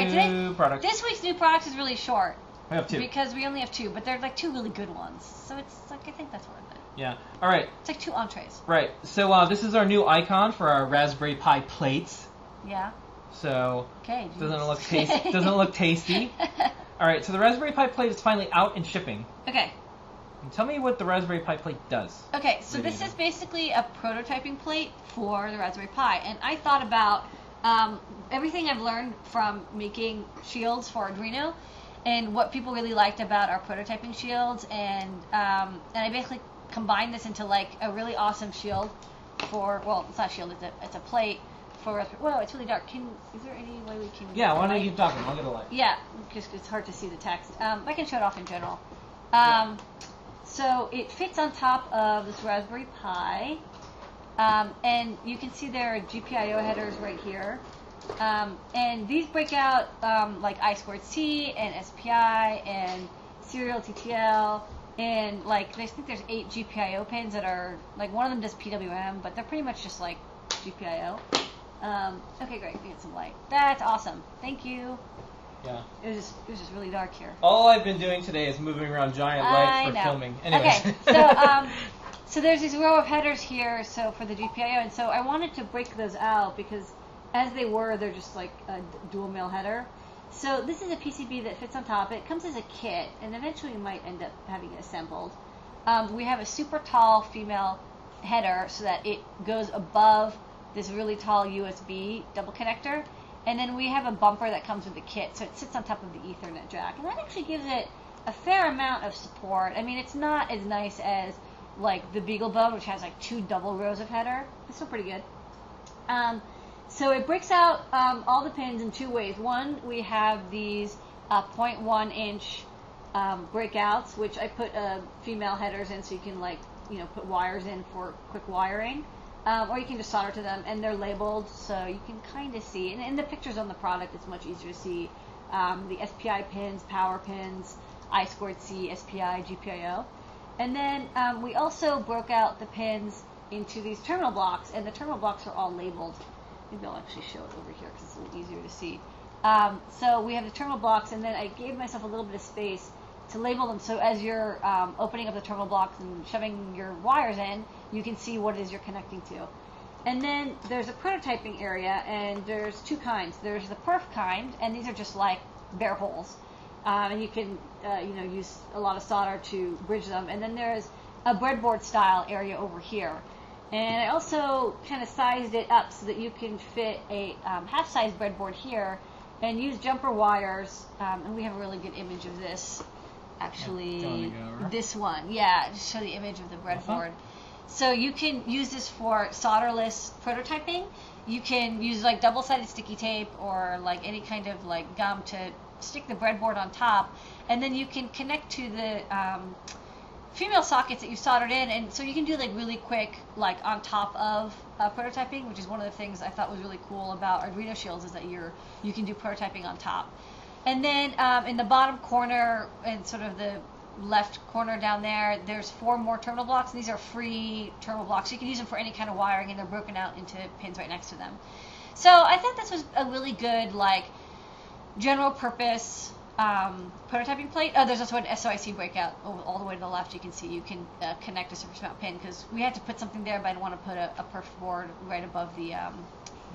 new products. This week's new products is really short. We have 2. Because we only have 2, but they're like 2 really good ones. So it's like, I think that's worth it. Yeah. All right. It's like 2 entrees. Right. So this is our new icon for our Raspberry Pi plates. Yeah. So okay, doesn't it look tasty? Doesn't it look tasty? All right. So the Raspberry Pi plate is finally out and shipping. Okay. And tell me what the Raspberry Pi plate does. Okay. So this is basically a prototyping plate for the Raspberry Pi, and I thought about everything I've learned from making shields for Arduino, and what people really liked about our prototyping shields, and I basically combined this into like a really awesome shield for, well, it's not a shield, it's a plate for, well, it's really dark. Is there any way we can? Yeah, why don't you keep talking? I'll get a light. Yeah, because it's hard to see the text. I can show it off in general. So it fits on top of this Raspberry Pi, and you can see there are GPIO headers right here. And these break out like I2C and SPI and serial TTL, and like I think there's 8 GPIO pins that are like, one of them does PWM, but they're pretty much just like GPIO. Okay, great, we get some light. That's awesome. Thank you. Yeah. It was just really dark here. All I've been doing today is moving around giant lights for filming. Anyways. Okay, so so there's this row of headers here, so for the GPIO, and so I wanted to break those out because as they were, they're just like a dual male header. So this is a PCB that fits on top. It comes as a kit, and eventually you might end up having it assembled. We have a super tall female header so that it goes above this really tall USB double connector. And then we have a bumper that comes with the kit, so it sits on top of the Ethernet jack. And that actually gives it a fair amount of support. I mean, it's not as nice as like the BeagleBone, which has like 2 double rows of header. It's still pretty good. So it breaks out all the pins in 2 ways. One, we have these 0.1 inch breakouts, which I put female headers in, so you can like, put wires in for quick wiring. Or you can just solder to them, and they're labeled, so you can kind of see. And in the pictures on the product, it's much easier to see the SPI pins, power pins, I2C, SPI, GPIO. And then we also broke out the pins into these terminal blocks, and the terminal blocks are all labeled. Maybe I'll actually show it over here because it's a little easier to see. So we have the terminal blocks, and then I gave myself a little bit of space to label them, so as you're opening up the terminal blocks and shoving your wires in, you can see what it is you're connecting to. And then there's a prototyping area, and there's 2 kinds. There's the perf kind, and these are just like bare holes, and you can use a lot of solder to bridge them. And then there's a breadboard style area over here. And I also kind of sized it up so that you can fit a half-size breadboard here and use jumper wires. And we have a really good image of this. Actually, this one, just show the image of the breadboard. So you can use this for solderless prototyping. You can use like double-sided sticky tape or like any kind of like gum to stick the breadboard on top, and then you can connect to the female sockets that you soldered in, and so you can do like really quick, like on top of prototyping, which is one of the things I thought was really cool about Arduino shields, is that you can do prototyping on top. And then in the bottom corner and sort of the left corner down there, there's 4 more terminal blocks, and these are free terminal blocks. So you can use them for any kind of wiring, and they're broken out into pins right next to them. So I thought this was a really good like general purpose prototyping plate. Oh, there's also an SOIC breakout all the way to the left. You can see you can connect a surface mount pin, because we had to put something there, but I didn't want to put a perf board right above the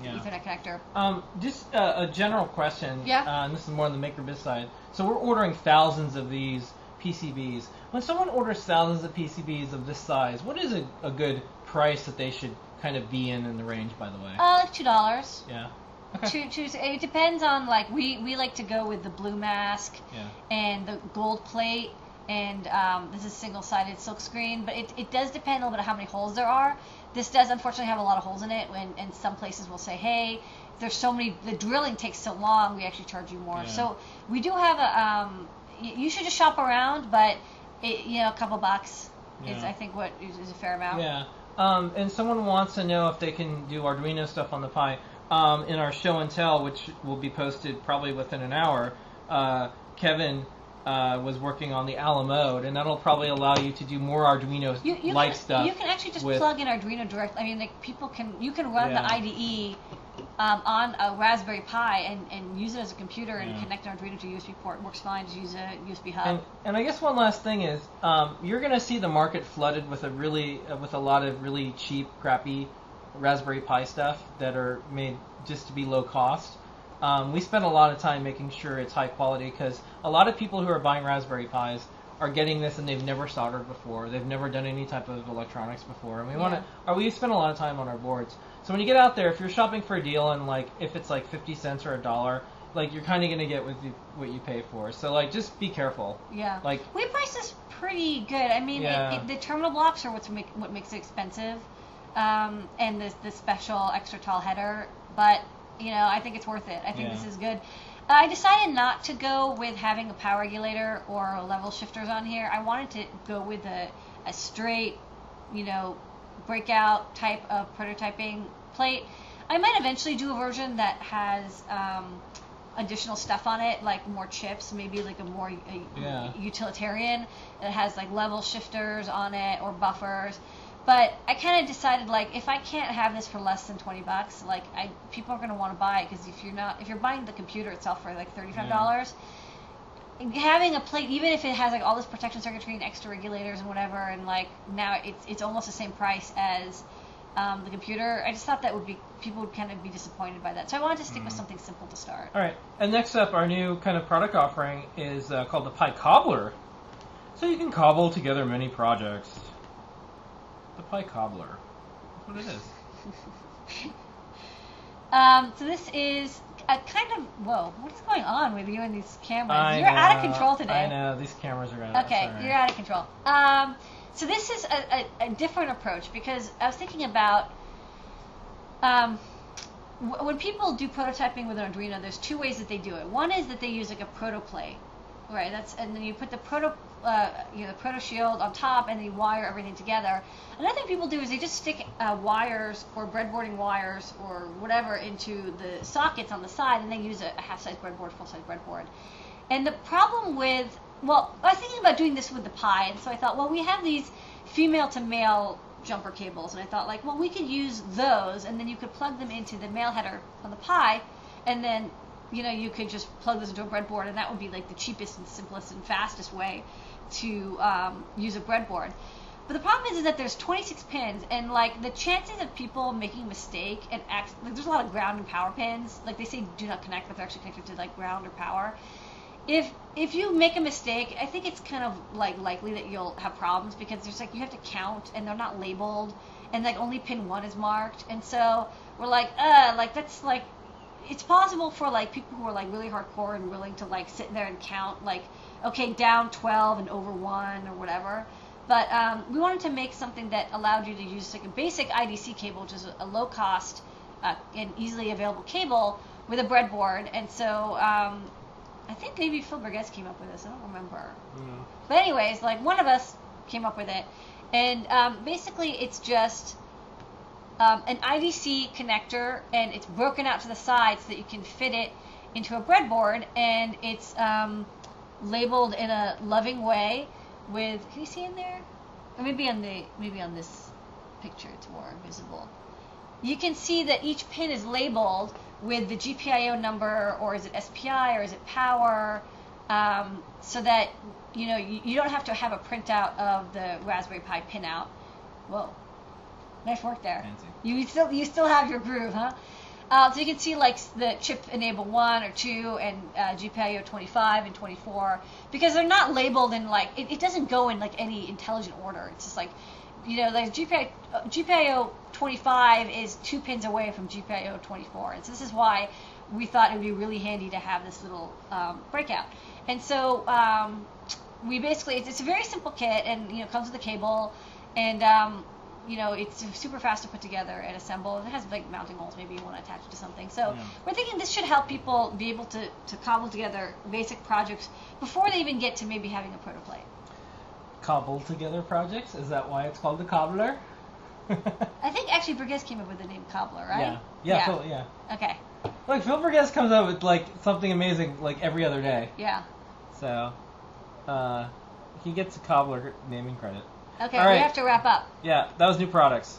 Ethernet connector. Just a general question. Yeah. And this is more on the MakerBiz side. So we're ordering thousands of these PCBs. When someone orders thousands of PCBs of this size, what is a good price that they should kind of be in the range, by the way? Like $2. Yeah. Okay. It depends on, like, we like to go with the blue mask and the gold plate, and this is single-sided silk screen, but it does depend a little bit on how many holes there are. This does unfortunately have a lot of holes in it, and some places will say, hey, there's so many, the drilling takes so long, we actually charge you more. So we do have a, you should just shop around, but a couple bucks is, I think, what is a fair amount. Yeah. And someone wants to know if they can do Arduino stuff on the Pi. In our show and tell, which will be posted probably within an hour, Kevin was working on the Alamode, and that'll probably allow you to do more Arduino-like stuff. You can actually just plug in Arduino direct. I mean, like, you can run the IDE on a Raspberry Pi and use it as a computer and Yeah. connect an Arduino to a USB port. It works fine. Just use a USB hub. And I guess one last thing is, you're going to see the market flooded with with a lot of really cheap, crappy Raspberry Pi stuff that are made just to be low cost. We spend a lot of time making sure it's high quality because a lot of people who are buying Raspberry Pis are getting this and they've never soldered before. They've never done any type of electronics before, and we spend a lot of time on our boards. So when you get out there, if you're shopping for a deal and like if it's like 50 cents or $1, like you're kind of gonna get what you pay for. So like just be careful. Yeah. Like we priced this pretty good. I mean, Yeah. the terminal blocks are what makes it expensive, and the special extra tall header. But I think it's worth it. I think Yeah. this is good. I decided not to go with having a power regulator or level shifters on here. I wanted to go with a straight, breakout type of prototyping plate. I might eventually do a version that has additional stuff on it, like more chips, maybe like a more utilitarian that has like level shifters on it or buffers. But I kind of decided, like, if I can't have this for less than $20, like, people are going to want to buy it because if you're buying the computer itself for like $35, having a plate, even if it has like all this protection circuitry and extra regulators and whatever, and like now it's almost the same price as the computer. I just thought that people would kind of be disappointed by that. So I wanted to stick with something simple to start. All right, and next up, our new kind of product offering is called the Pi Cobbler. So you can cobble together many projects. The Pi Cobbler. That's what it is. So this is a kind of, whoa, what is going on with you and these cameras? I You're know, out of control today. I know, these cameras are out. Okay, you're out of control. So this is a different approach because I was thinking about when people do prototyping with an Arduino, there's two ways that they do it. One is that they use like a proto plate, right? And then you put the proto shield on top, and then you wire everything together. Another thing people do is they just stick wires or breadboarding wires or whatever into the sockets on the side, and they use a half-size breadboard, full-size breadboard. And the problem with, I was thinking about doing this with the Pi, and so I thought, we have these female-to-male jumper cables, and I thought, like, we could use those, and then you could plug them into the male header on the Pi, and then you could just plug this into a breadboard, and that would be like the cheapest and simplest and fastest way to use a breadboard. But the problem is that there's 26 pins, and like the chances of people making a mistake and like there's a lot of ground and power pins. Like they say do not connect, but they're actually connected to like ground or power. If you make a mistake, I think it's kind of like likely that you'll have problems because there's like you have to count and they're not labeled, and like only pin 1 is marked, and so we're like that's like. It's possible for like people who are like really hardcore and willing to like sit there and count like okay down 12 and over 1 or whatever, but we wanted to make something that allowed you to use like a basic IDC cable, which is a low cost and easily available cable with a breadboard. And so I think maybe Phil Burgess came up with this, I don't remember. But anyways, like one of us came up with it, and basically it's just an IDC connector, and it's broken out to the side so that you can fit it into a breadboard, and it's labeled in a loving way with, can you see in there? Or maybe on this picture it's more visible. You can see that each pin is labeled with the GPIO number, or is it SPI, or is it power, so that you don't have to have a printout of the Raspberry Pi pinout. Whoa. Nice work there. Fancy. You still have your groove, huh? So you can see like the chip enable 1 or 2 and GPIO 25 and 24, because they're not labeled in like it doesn't go in like any intelligent order. It's just like like GPIO 25 is 2 pins away from GPIO 24, and so this is why we thought it would be really handy to have this little breakout. And so we basically it's a very simple kit, and it comes with a cable, and it's super fast to put together and assemble. It has like mounting holes, maybe you want to attach it to something. So we're thinking this should help people be able to cobble together basic projects before they even get to maybe having a prototype. Cobble together projects? Is that why it's called the Cobbler? I think actually Burgess came up with the name Cobbler, right? Yeah. Phil, Okay. Like Phil Burgess comes up with like something amazing like every other day. Yeah. So he gets a Cobbler naming credit. Okay, All right. we have to wrap up. Yeah, that was new products.